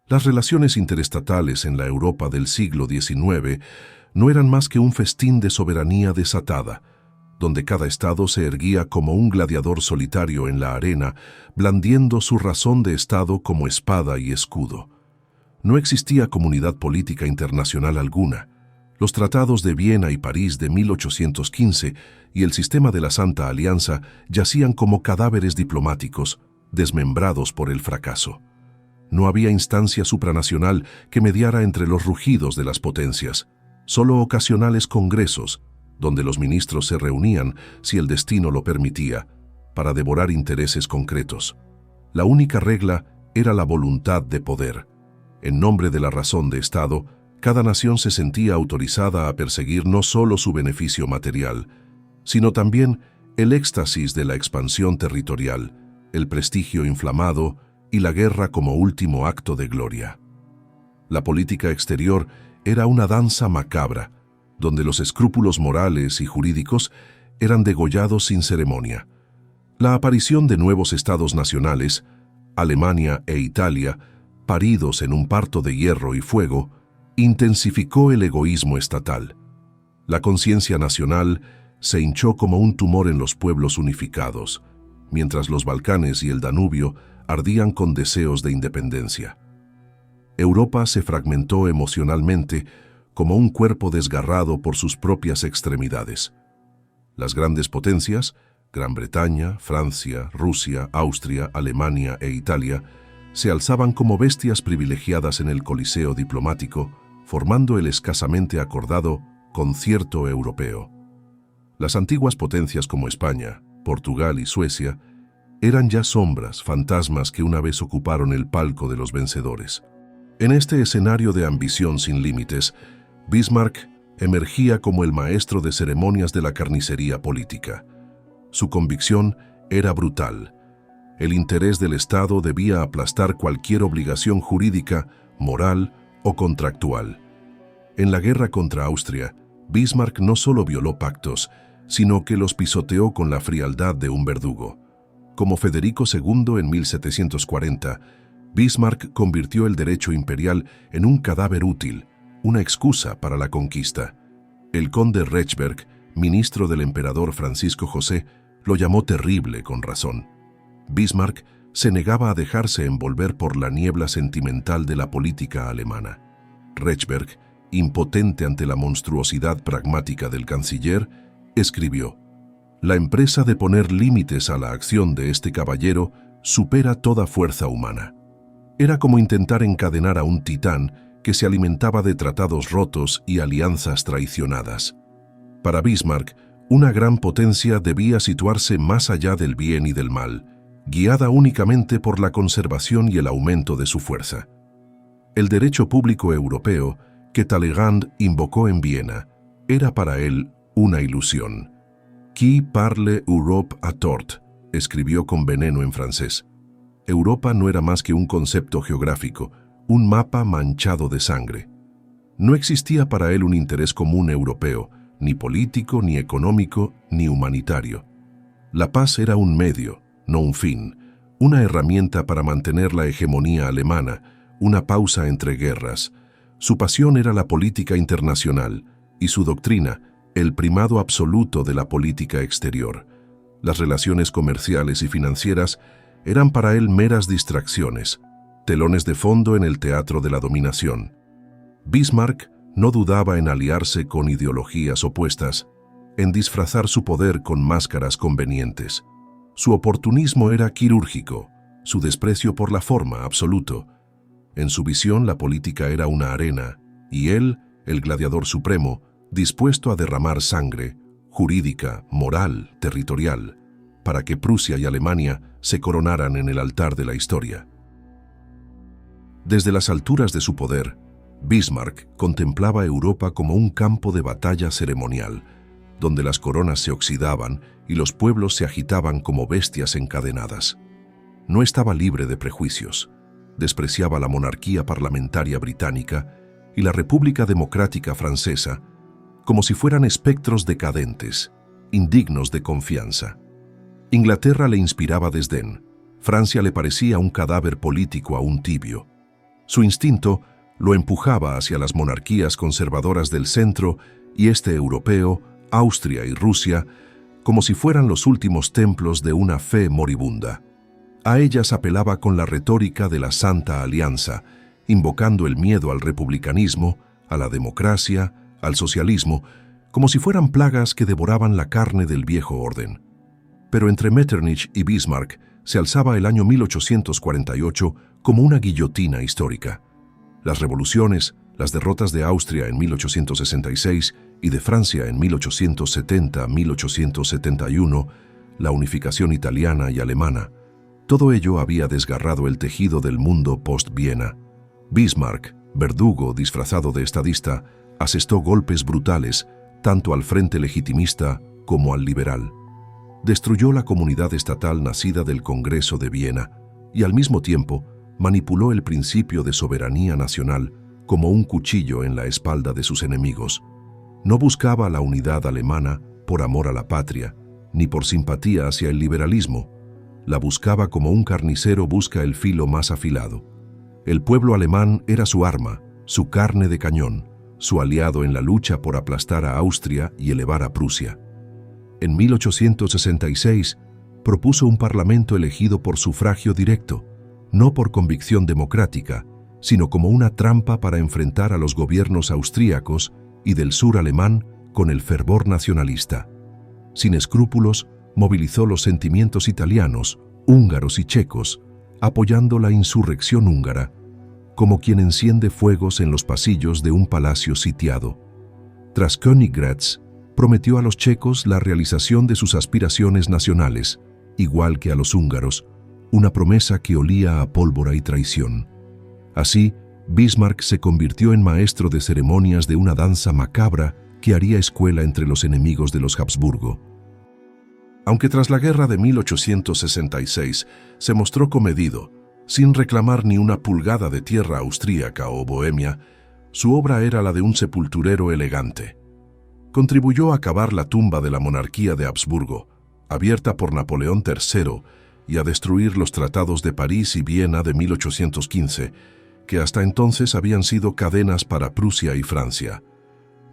Las relaciones interestatales en la Europa del siglo XIX no eran más que un festín de soberanía desatada, donde cada estado se erguía como un gladiador solitario en la arena, blandiendo su razón de estado como espada y escudo. No existía comunidad política internacional alguna. Los tratados de Viena y París de 1815 y el sistema de la Santa Alianza yacían como cadáveres diplomáticos, desmembrados por el fracaso. No había instancia supranacional que mediara entre los rugidos de las potencias, solo ocasionales congresos, donde los ministros se reunían, si el destino lo permitía, para devorar intereses concretos. La única regla era la voluntad de poder. En nombre de la razón de Estado, cada nación se sentía autorizada a perseguir no solo su beneficio material, sino también el éxtasis de la expansión territorial, el prestigio inflamado y la guerra como último acto de gloria. La política exterior era una danza macabra, donde los escrúpulos morales y jurídicos eran degollados sin ceremonia. La aparición de nuevos estados nacionales, Alemania e Italia, paridos en un parto de hierro y fuego, intensificó el egoísmo estatal. La conciencia nacional se hinchó como un tumor en los pueblos unificados, mientras los Balcanes y el Danubio ardían con deseos de independencia. Europa se fragmentó emocionalmente como un cuerpo desgarrado por sus propias extremidades. Las grandes potencias, Gran Bretaña, Francia, Rusia, Austria, Alemania e Italia, se alzaban como bestias privilegiadas en el coliseo diplomático, formando el escasamente acordado concierto europeo. Las antiguas potencias como España, Portugal y Suecia eran ya sombras, fantasmas que una vez ocuparon el palco de los vencedores. En este escenario de ambición sin límites, Bismarck emergía como el maestro de ceremonias de la carnicería política. Su convicción era brutal. El interés del Estado debía aplastar cualquier obligación jurídica, moral o contractual. En la guerra contra Austria, Bismarck no solo violó pactos, sino que los pisoteó con la frialdad de un verdugo. Como Federico II en 1740, Bismarck convirtió el derecho imperial en un cadáver útil, una excusa para la conquista. El conde Rechberg, ministro del emperador Francisco José, lo llamó terrible con razón. Bismarck se negaba a dejarse envolver por la niebla sentimental de la política alemana. Rechberg, impotente ante la monstruosidad pragmática del canciller, escribió: «La empresa de poner límites a la acción de este caballero supera toda fuerza humana». Era como intentar encadenar a un titán que se alimentaba de tratados rotos y alianzas traicionadas. Para Bismarck, una gran potencia debía situarse más allá del bien y del mal, guiada únicamente por la conservación y el aumento de su fuerza. El derecho público europeo, que Talleyrand invocó en Viena, era para él una ilusión. «Qui parle Europe a tort», escribió con veneno en francés. Europa no era más que un concepto geográfico, un mapa manchado de sangre. No existía para él un interés común europeo, ni político, ni económico, ni humanitario. La paz era un medio, no un fin, una herramienta para mantener la hegemonía alemana, una pausa entre guerras. Su pasión era la política internacional y su doctrina, el primado absoluto de la política exterior. Las relaciones comerciales y financieras eran para él meras distracciones, telones de fondo en el teatro de la dominación. Bismarck no dudaba en aliarse con ideologías opuestas, en disfrazar su poder con máscaras convenientes. Su oportunismo era quirúrgico, su desprecio por la forma absoluto. En su visión la política era una arena, y él, el gladiador supremo, dispuesto a derramar sangre, jurídica, moral, territorial, para que Prusia y Alemania se coronaran en el altar de la historia. Desde las alturas de su poder, Bismarck contemplaba Europa como un campo de batalla ceremonial, donde las coronas se oxidaban y los pueblos se agitaban como bestias encadenadas. No estaba libre de prejuicios. Despreciaba la monarquía parlamentaria británica y la República Democrática Francesa como si fueran espectros decadentes, indignos de confianza. Inglaterra le inspiraba desdén. Francia le parecía un cadáver político aún tibio. Su instinto lo empujaba hacia las monarquías conservadoras del centro y este europeo, Austria y Rusia, como si fueran los últimos templos de una fe moribunda. A ellas apelaba con la retórica de la Santa Alianza, invocando el miedo al republicanismo, a la democracia, al socialismo, como si fueran plagas que devoraban la carne del viejo orden. Pero entre Metternich y Bismarck se alzaba el año 1848 como una guillotina histórica. Las revoluciones, las derrotas de Austria en 1866 y de Francia en 1870-1871, la unificación italiana y alemana, todo ello había desgarrado el tejido del mundo post-Viena. Bismarck, verdugo disfrazado de estadista, asestó golpes brutales tanto al frente legitimista como al liberal. Destruyó la comunidad estatal nacida del Congreso de Viena y al mismo tiempo manipuló el principio de soberanía nacional como un cuchillo en la espalda de sus enemigos. No buscaba la unidad alemana por amor a la patria, ni por simpatía hacia el liberalismo. La buscaba como un carnicero busca el filo más afilado. El pueblo alemán era su arma, su carne de cañón, su aliado en la lucha por aplastar a Austria y elevar a Prusia. En 1866 propuso un parlamento elegido por sufragio directo, no por convicción democrática, sino como una trampa para enfrentar a los gobiernos austríacos y del sur alemán con el fervor nacionalista. Sin escrúpulos, movilizó los sentimientos italianos, húngaros y checos, apoyando la insurrección húngara, como quien enciende fuegos en los pasillos de un palacio sitiado. Tras Königgrätz, prometió a los checos la realización de sus aspiraciones nacionales, igual que a los húngaros, una promesa que olía a pólvora y traición. Así, Bismarck se convirtió en maestro de ceremonias de una danza macabra que haría escuela entre los enemigos de los Habsburgo. Aunque tras la guerra de 1866 se mostró comedido, sin reclamar ni una pulgada de tierra austríaca o bohemia, su obra era la de un sepulturero elegante. Contribuyó a cavar la tumba de la monarquía de Habsburgo, abierta por Napoleón III, y a destruir los tratados de París y Viena de 1815, que hasta entonces habían sido cadenas para Prusia y Francia.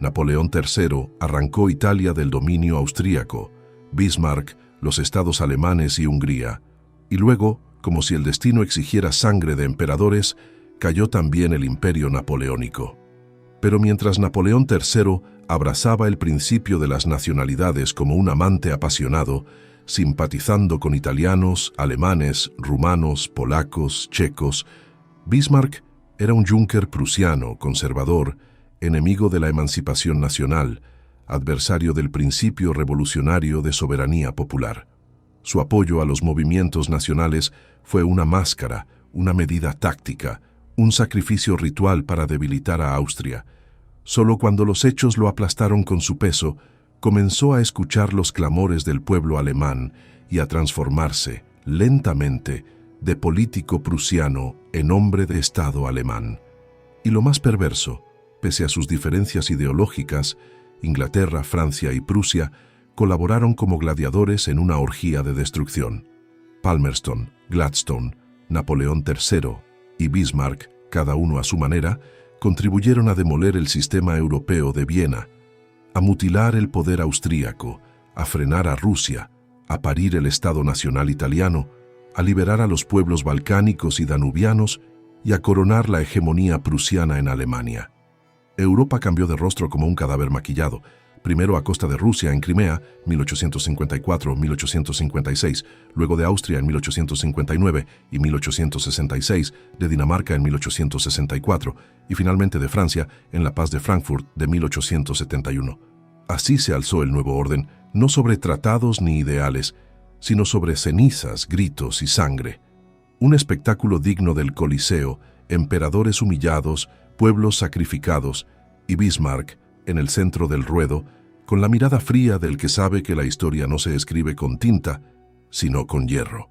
Napoleón III arrancó Italia del dominio austríaco, Bismarck los estados alemanes y Hungría, y luego, como si el destino exigiera sangre de emperadores, cayó también el imperio napoleónico. Pero mientras Napoleón III abrazaba el principio de las nacionalidades como un amante apasionado, simpatizando con italianos, alemanes, rumanos, polacos, checos, Bismarck era un Junker prusiano, conservador, enemigo de la emancipación nacional, adversario del principio revolucionario de soberanía popular. Su apoyo a los movimientos nacionales fue una máscara, una medida táctica, un sacrificio ritual para debilitar a Austria. Solo cuando los hechos lo aplastaron con su peso, comenzó a escuchar los clamores del pueblo alemán y a transformarse, lentamente, de político prusiano en hombre de Estado alemán. Y lo más perverso, pese a sus diferencias ideológicas, Inglaterra, Francia y Prusia colaboraron como gladiadores en una orgía de destrucción. Palmerston, Gladstone, Napoleón III y Bismarck, cada uno a su manera, contribuyeron a demoler el sistema europeo de Viena, a mutilar el poder austríaco, a frenar a Rusia, a parir el Estado Nacional italiano, a liberar a los pueblos balcánicos y danubianos y a coronar la hegemonía prusiana en Alemania. Europa cambió de rostro como un cadáver maquillado, primero a costa de Rusia en Crimea, 1854-1856, luego de Austria en 1859 y 1866, de Dinamarca en 1864 y finalmente de Francia en la Paz de Frankfurt de 1871. Así se alzó el nuevo orden, no sobre tratados ni ideales, sino sobre cenizas, gritos y sangre. Un espectáculo digno del Coliseo, emperadores humillados, pueblos sacrificados y Bismarck en el centro del ruedo, con la mirada fría del que sabe que la historia no se escribe con tinta, sino con hierro.